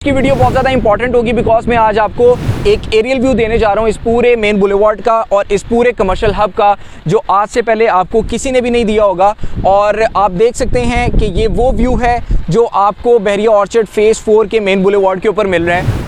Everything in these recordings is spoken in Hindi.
की वीडियो बहुत ज़्यादा इंपॉर्टेंट होगी बिकॉज मैं आज आपको एक एरियल व्यू देने जा रहा हूँ इस पूरे मेन बुलेवार्ड का और इस पूरे कमर्शियल हब का, जो आज से पहले आपको किसी ने भी नहीं दिया होगा। और आप देख सकते हैं कि ये वो व्यू है जो आपको बहरिया ऑर्चर्ड फेज़ 4 के मेन बुलेवार्ड के ऊपर मिल रहा है।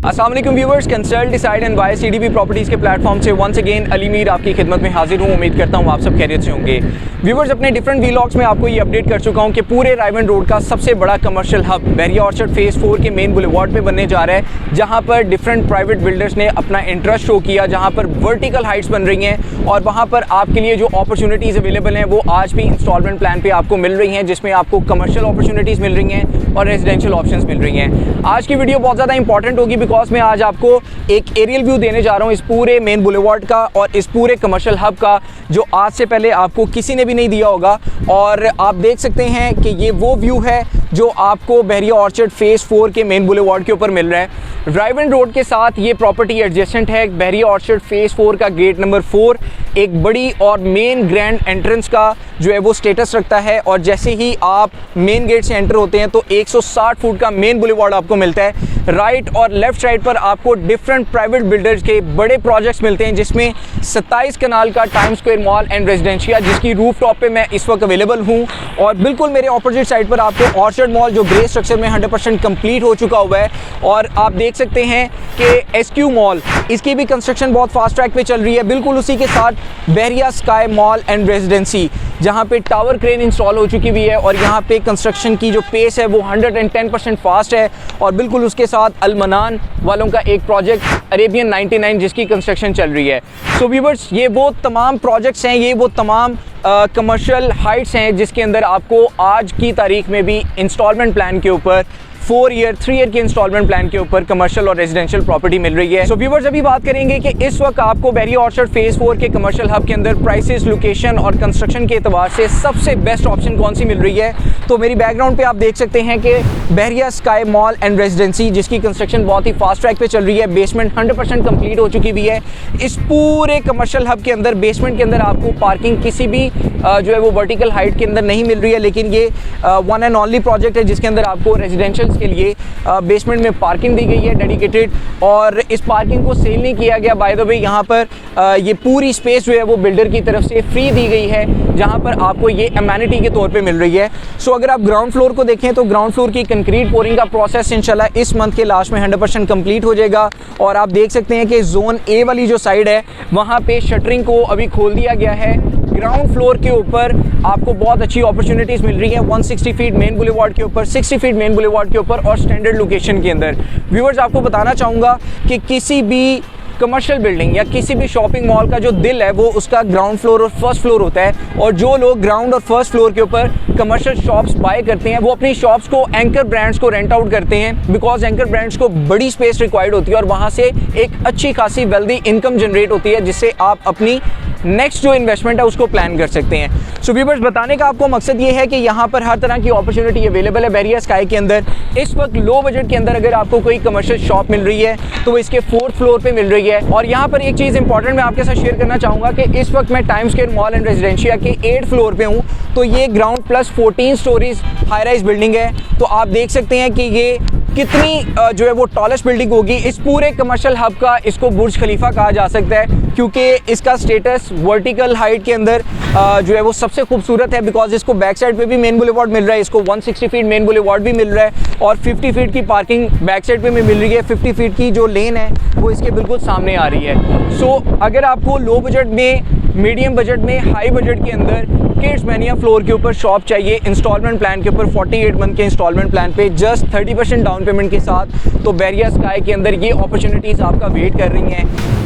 अस्सलाम वालेकुम viewers, consult decide and by CDP properties के प्लेटफॉर्म से वंस अगेन अली मीर आपकी खिदमत में हाजिर हूँ। उम्मीद करता हूँ आप सब खैरियत से होंगे। व्यूवर्स, अपने डिफरेंट व्लॉग्स में आपको ये अपडेट कर चुका हूँ कि पूरे रायवन रोड का सबसे बड़ा कमर्शियल हब बहरिया ऑर्चर्ड फेज़ 4 के मेन बुलेवार्ड पे बनने जा रहा है, जहाँ पर डिफरेंट प्राइवेट बिल्डर्स ने अपना इंटरेस्ट शो किया, जहाँ पर वर्टिकल हाइट्स बन रही हैं और वहाँ पर आपके लिए जो अपॉर्चुनिटीज़ अवेलेबल हैं वो आज भी इंस्टॉलमेंट प्लान पर आपको मिल रही हैं, जिसमें आपको कमर्शियल अपॉर्चुनिटीज़ मिल रही हैं और रेजिडेंशियल ऑप्शंस मिल रही हैं। आज की वीडियो बहुत ज़्यादा इंपॉर्टेंट होगी बिकॉज मैं आज आपको एक एरियल व्यू देने जा रहा हूं इस पूरे मेन बुलेवार्ड का और इस पूरे कमर्शियल हब का, जो आज से पहले आपको किसी ने भी नहीं दिया होगा। और आप देख सकते हैं कि ये वो व्यू है जो आपको बहरिया ऑर्चर्ड फेज़ 4 के मेन बुलेवार्ड के ऊपर मिल रहा है। रायवन रोड के साथ ये प्रॉपर्टी एडजेसेंट है। बहरिया ऑर्चर्ड फेज़ 4 का गेट नंबर 4 एक बड़ी और मेन ग्रैंड एंट्रेंस का जो है वो स्टेटस रखता है, और जैसे ही आप मेन गेट से एंटर होते हैं तो 160 फुट का मेन बुलेवार्ड आपको मिलता है। राइट और लेफ्ट साइड पर आपको डिफरेंट प्राइवेट बिल्डर्स के बड़े प्रोजेक्ट्स मिलते हैं, जिसमें 27 कनाल का time square mall and residencia, जिसकी रूफ टॉप पर मैं इस वक्त अवेलेबल हूँ। और बिल्कुल मेरे ऑपोजिट साइड पर आपको ऑर्चर्ड मॉल जो ग्रे स्ट्रक्चर में 100% कंप्लीट हो चुका हुआ है। और आप देख सकते हैं कि एसक्यू मॉल, इसकी भी कंस्ट्रक्शन बहुत फास्ट ट्रैक पे चल रही है। बिल्कुल उसी के साथ बहरिया स्काई मॉल एंड रेजिडेंसी, जहां पे टावर क्रेन इंस्टॉल हो चुकी हुई है और यहां पे कंस्ट्रक्शन की जो पेस है वो 110% फास्ट है। और बिल्कुल उसके साथ अलमनान वालों का एक प्रोजेक्ट अरेबियन 99 जिसकी कंस्ट्रक्शन चल रही है। सो व्यूअर्स, ये वो तमाम प्रोजेक्ट्स हैं, ये वो तमाम कमर्शियल हाइट्स हैं जिसके अंदर आपको आज की तारीख में भी इंस्टॉलमेंट प्लान के ऊपर 3 ईयर के इंस्टॉलमेंट प्लान के ऊपर कमर्शियल और रेजिडेंशियल प्रॉपर्टी मिल रही है। सो व्यूअर्स, अभी बात करेंगे कि इस वक्त आपको बहरिया ऑर्चर्ड फेज़ 4 के कमर्शियल हब के अंदर प्राइसेस, लोकेशन और कंस्ट्रक्शन के एतबार से सबसे बेस्ट ऑप्शन कौन सी मिल रही है। तो मेरी बैकग्राउंड पे आप देख सकते हैं कि बहरिया स्काई मॉल एंड रेजिडेंसी, जिसकी कंस्ट्रक्शन बहुत ही फास्ट ट्रैक पे चल रही है, बेसमेंट 100% कंप्लीट हो चुकी हुई है। इस पूरे कमर्शियल हब के अंदर बेसमेंट के अंदर आपको पार्किंग किसी भी जो है वो वर्टिकल हाइट के अंदर नहीं मिल रही है, लेकिन ये वन एंड ओनली प्रोजेक्ट है जिसके अंदर आपको रेजिडेंशियल्स के लिए बेसमेंट में पार्किंग दी गई है डेडिकेटेड। और इस पार्किंग को सेल नहीं किया गया, बाय द वे यहाँ पर ये पूरी स्पेस जो है वो बिल्डर की तरफ से फ्री दी गई है, जहाँ पर आपको ये एमेनिटी के तौर पे मिल रही है। सो अगर आप ग्राउंड फ्लोर को देखें तो ग्राउंड फ्लोर की कंक्रीट पोरिंग का प्रोसेस इंशाल्लाह इस मंथ के लास्ट में 100% कंप्लीट हो जाएगा। और आप देख सकते हैं कि जोन ए वाली जो साइड है वहाँ पे शटरिंग को अभी खोल दिया गया है। ग्राउंड फ्लोर के ऊपर आपको बहुत अच्छी अपॉर्चुनिटीज़ मिल रही है 160 फीट मेन बुलेवार्ड के ऊपर, 60 फीट मेन बुलेवार्ड के ऊपर और स्टैंडर्ड लोकेशन के अंदर। व्यूअर्स, आपको बताना चाहूँगा कि किसी भी कमर्शियल बिल्डिंग या किसी भी शॉपिंग मॉल का जो दिल है वो उसका ग्राउंड फ्लोर और फर्स्ट फ्लोर होता है। और जो लोग ग्राउंड और फर्स्ट फ्लोर के ऊपर कमर्शियल शॉप्स बाय करते हैं वो अपनी शॉप्स को एंकर ब्रांड्स को रेंट आउट करते हैं, बिकॉज एंकर ब्रांड्स को बड़ी स्पेस रिक्वायर्ड होती है और वहाँ से एक अच्छी खासी वेल्दी इनकम जनरेट होती है, जिससे आप अपनी नेक्स्ट जो इन्वेस्टमेंट है उसको प्लान कर सकते हैं। सो व्यूअर्स, बताने का आपको मकसद ये है कि यहाँ पर हर तरह की अपॉर्चुनिटी अवेलेबल है बहरिया स्काई के अंदर। इस वक्त लो बजट के अंदर अगर आपको कोई कमर्शियल शॉप मिल रही है तो वो इसके 4th फ्लोर पे मिल रही है। और यहाँ पर एक चीज़ इंपॉर्टेंट मैं आपके साथ शेयर करना चाहूँगा कि इस वक्त मैं time square mall and residencia के 8th फ्लोर पे हूँ। तो ये ground plus 14 stories high rise building है। तो आप देख सकते हैं कि ये कितनी जो है वो टॉलेस्ट बिल्डिंग होगी। इस पूरे कमर्शियल हब का इसको बुर्ज खलीफा कहा जा सकता है, क्योंकि इसका स्टेटस वर्टिकल हाइट के अंदर जो है वो सबसे खूबसूरत है, बिकॉज इसको बैक साइड पे भी मेन बुलेवार्ड मिल रहा है, इसको 160 फीट मेन बुलेवार्ड भी मिल रहा है और 50 फीट की पार्किंग बैक साइड पे भी मिल रही है। 50 फीट की जो लेन है वो इसके बिल्कुल सामने आ रही है। सो अगर आपको लो बजट में, मीडियम बजट में, हाई बजट के अंदर किड्स मैनिया फ्लोर के ऊपर शॉप चाहिए इंस्टॉलमेंट प्लान के ऊपर 48 मंथ के इंस्टॉलमेंट प्लान पे जस्ट 30% डाउन पेमेंट के साथ, तो बहरिया स्काई के अंदर ये अपॉर्चुनिटीज़ आपका वेट कर रही हैं।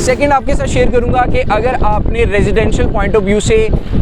सेकंड आपके साथ शेयर करूंगा कि अगर आपने रेजिडेंशियल पॉइंट ऑफ व्यू से,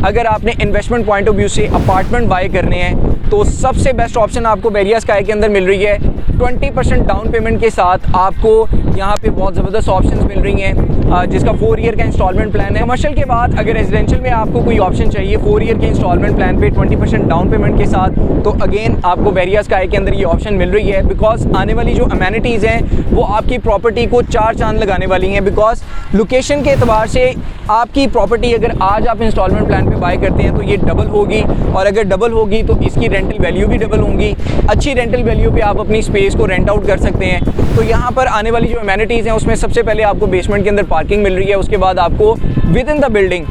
अगर आपने इन्वेस्टमेंट पॉइंट ऑफ व्यू से अपार्टमेंट बाय करने हैं तो सबसे बेस्ट ऑप्शन आपको बेरिया स्काई के अंदर मिल रही है। 20% डाउन पेमेंट के साथ आपको यहाँ पे बहुत ज़बरदस्त ऑप्शंस मिल रही हैं, जिसका 4 ईयर का इंस्टॉलमेंट प्लान है। कमर्शियल के बाद अगर रेजिडेंशियल में आपको कोई ऑप्शन चाहिए 4 ईयर के इंस्टॉलमेंट प्लान पे 20% डाउन पेमेंट के साथ, तो अगेन आपको बेरिया स्काई के अंदर ये ऑप्शन मिल रही है। बिकॉज आने वाली जो अमेनिटीज़ हैं वो आपकी प्रॉपर्टी को 4 चांद लगाने वाली हैं। बिकॉज लोकेशन के एतबार से आपकी प्रॉपर्टी अगर आज आप इंस्टॉलमेंट प्लान पे बाय करते हैं तो ये डबल होगी, और अगर डबल होगी तो इसकी रेंटल वैल्यू भी डबल होंगी। अच्छी रेंटल वैल्यू पे आप अपनी स्पेस को रेंट आउट कर सकते हैं। तो यहाँ पर आने वाली जो अमेनिटीज़ हैं उसमें सबसे पहले आपको बेसमेंट के अंदर पार्किंग मिल रही है, उसके बाद आपको विद इन द बिल्डिंग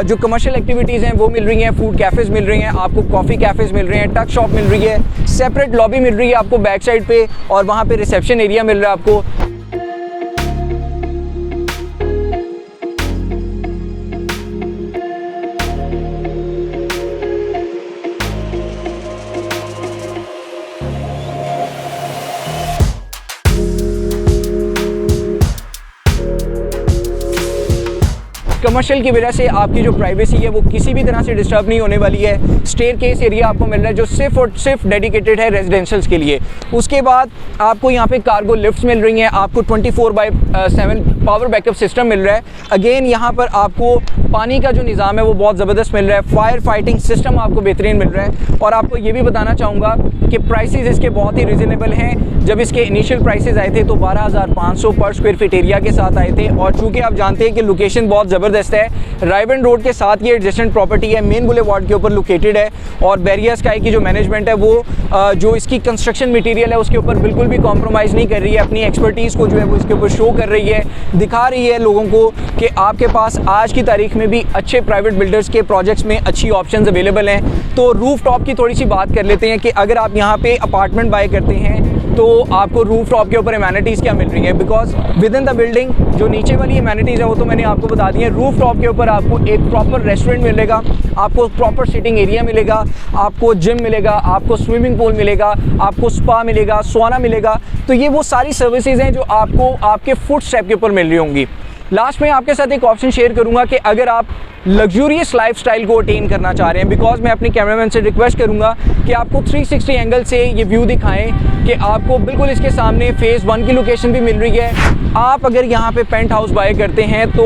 जो कमर्शियल एक्टिविटीज़ हैं वो मिल रही हैं, फूड कैफ़ेज़ मिल रही हैं, आपको कॉफ़ी कैफ़ेज़ मिल रहे हैं, टक शॉप मिल रही है, सेपरेट लॉबी मिल रही है आपको बैक साइड पे, और वहाँ पे रिसेप्शन एरिया मिल रहा है आपको। कमर्शियल की वजह से आपकी जो प्राइवेसी है वो किसी भी तरह से डिस्टर्ब नहीं होने वाली है। स्टेयरकेस एरिया आपको मिल रहा है जो सिर्फ और सिर्फ डेडिकेटेड है रेजिडेंशियल्स के लिए। उसके बाद आपको यहाँ पे कार्गो लिफ्ट्स मिल रही हैं, आपको 24/7 पावर बैकअप सिस्टम मिल रहा है। अगेन यहाँ पर आपको पानी का जो निज़ाम है वो बहुत ज़बरदस्त मिल रहा है, फायर फाइटिंग सिस्टम आपको बेहतरीन मिल रहा है। और आपको ये भी बताना चाहूँगा कि प्राइसेस इसके बहुत ही रिजनेबल हैं। जब इसके इनिशियल प्राइसेस आए थे तो 12,500 पर स्क्वायर फीट एरिया के साथ आए थे, और चूँकि आप जानते हैं कि लोकेशन बहुत ज़बरदस्त है, रायवन रोड के साथ ये एडजेसेंट प्रॉपर्टी है, मेन बुलेवार्ड के ऊपर लोकेटेड है। और बेरिया स्काई की जो मैनेजमेंट है वो जो इसकी कंस्ट्रक्शन मटेरियल है उसके ऊपर बिल्कुल भी कॉम्प्रोमाइज़ नहीं कर रही है, अपनी एक्सपर्टीज़ को जो है वो इसके ऊपर शो कर रही है, दिखा रही है लोगों को कि आपके पास आज की तारीख में भी अच्छे प्राइवेट बिल्डर्स के प्रोजेक्ट्स में अच्छी ऑप्शंस अवेलेबल हैं। तो रूफ टॉप की थोड़ी सी बात कर लेते हैं कि अगर आप यहाँ पे अपार्टमेंट बाय करते हैं तो आपको रूफ टॉप के ऊपर एमेनिटीज़ क्या मिल रही है। Because with in the building जो नीचे वाली एमेनिटीज़ है वो तो मैंने आपको बता दी है। रूफ टॉप के ऊपर आपको एक प्रॉपर रेस्टोरेंट मिलेगा, आपको प्रॉपर सिटिंग एरिया मिलेगा, आपको जिम मिलेगा, आपको स्विमिंग पूल मिलेगा, आपको स्पा मिलेगा, सोना मिलेगा। तो ये वो सारी सर्विसेज हैं जो आपको आपके फुट स्टेप के ऊपर मिल रही होंगी। लास्ट में आपके साथ एक ऑप्शन शेयर करूंगा कि अगर आप लग्जूरियस लाइफस्टाइल को अटेन करना चाह रहे हैं, बिकॉज मैं अपने कैमरामैन से रिक्वेस्ट करूंगा कि आपको 360 एंगल से ये व्यू दिखाएं कि आपको बिल्कुल इसके सामने फेज़ 1 की लोकेशन भी मिल रही है। आप अगर यहाँ पे पेंट हाउस बाय करते हैं तो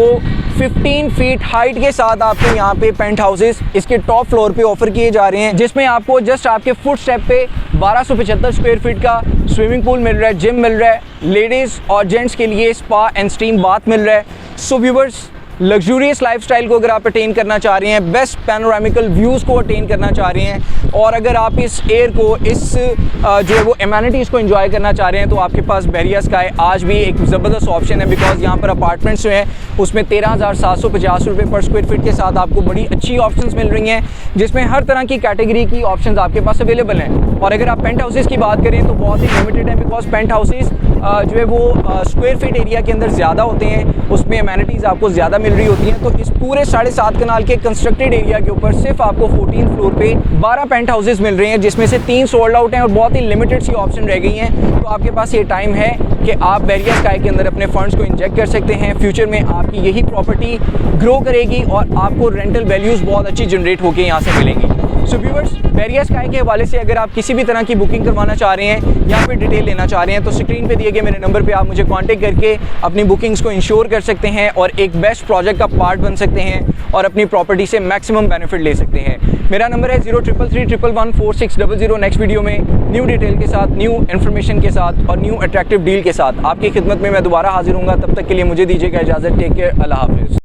15 फीट हाइट के साथ आपको यहाँ पे पेंट हाउसेस इसके टॉप फ्लोर पे ऑफर किए जा रहे हैं, जिसमें आपको जस्ट आपके फुट स्टेप पे 1275 स्क्वायर फीट का स्विमिंग पूल मिल रहा है, जिम मिल रहा है, लेडीज़ और जेंट्स के लिए स्पा एंड स्टीम बाथ मिल रहा है। सो व्यूअर्स, लग्जूरियस लाइफस्टाइल को अगर आप अटेन करना चाह रहे हैं, बेस्ट पैनोरामिकल व्यूज़ को अटेन करना चाह रहे हैं, और अगर आप इस एयर को, इस जो है वो एमेनिटीज़ को एंजॉय करना चाह रहे हैं, तो आपके पास बेरिया स्काई आज भी एक ज़बरदस्त ऑप्शन है। बिकॉज यहाँ पर अपार्टमेंट्स जो हैं उसमें 13,750 रुपये पर स्क्वायर फीट के साथ आपको बड़ी अच्छी ऑप्शंस मिल रही हैं, जिसमें हर तरह की कैटेगरी की ऑप्शंस आपके पास अवेलेबल हैं। और अगर आप पेंट हाउसेज़ की बात करें तो बहुत ही लिमिटेड है, बिकॉज पेंट हाउसेज़ जो है वो स्क्वायर फीट एरिया के अंदर ज़्यादा होते हैं, उसमें एमेनिटीज़ आपको ज़्यादा मिल रही होती हैं। तो इस पूरे 7.5 कनाल के कंस्ट्रक्टेड एरिया के ऊपर सिर्फ आपको 14 फ्लोर पे 12 पेंट हाउसेज मिल रहे हैं, जिसमें से 3 सोल्ड आउट हैं और बहुत ही लिमिटेड सी ऑप्शन रह गई हैं। तो आपके पास ये टाइम है कि आप बेरिया स्काई के अंदर अपने फंड्स को इंजेक्ट कर सकते हैं। फ्यूचर में आपकी यही प्रॉपर्टी ग्रो करेगी और आपको रेंटल वैल्यूज़ बहुत अच्छी जनरेट होकर यहाँ से मिलेंगी। सो व्यूअर्स, बेरिया स्काई के हवाले से अगर आप किसी भी तरह की बुकिंग करवाना चाह रहे हैं या फिर डिटेल लेना चाह रहे हैं तो स्क्रीन पे दिए गए मेरे नंबर पे आप मुझे कांटेक्ट करके अपनी बुकिंग्स को इंश्योर कर सकते हैं और एक बेस्ट प्रोजेक्ट का पार्ट बन सकते हैं और अपनी प्रॉपर्टी से मैक्सिमम बेनिफिट ले सकते हैं। मेरा नंबर है 0333114600। नेक्स्ट वीडियो में न्यू डिटेल के साथ, न्यू इन्फॉर्मेशन के साथ और न्यू अट्रैक्टिव डील के साथ आपकी खिदमत में मैं दोबारा हाजिर हूँगा। तब तक के लिए मुझे दीजिएगा इजाज़त। टेक केयर, अल्लाह हाफिज़।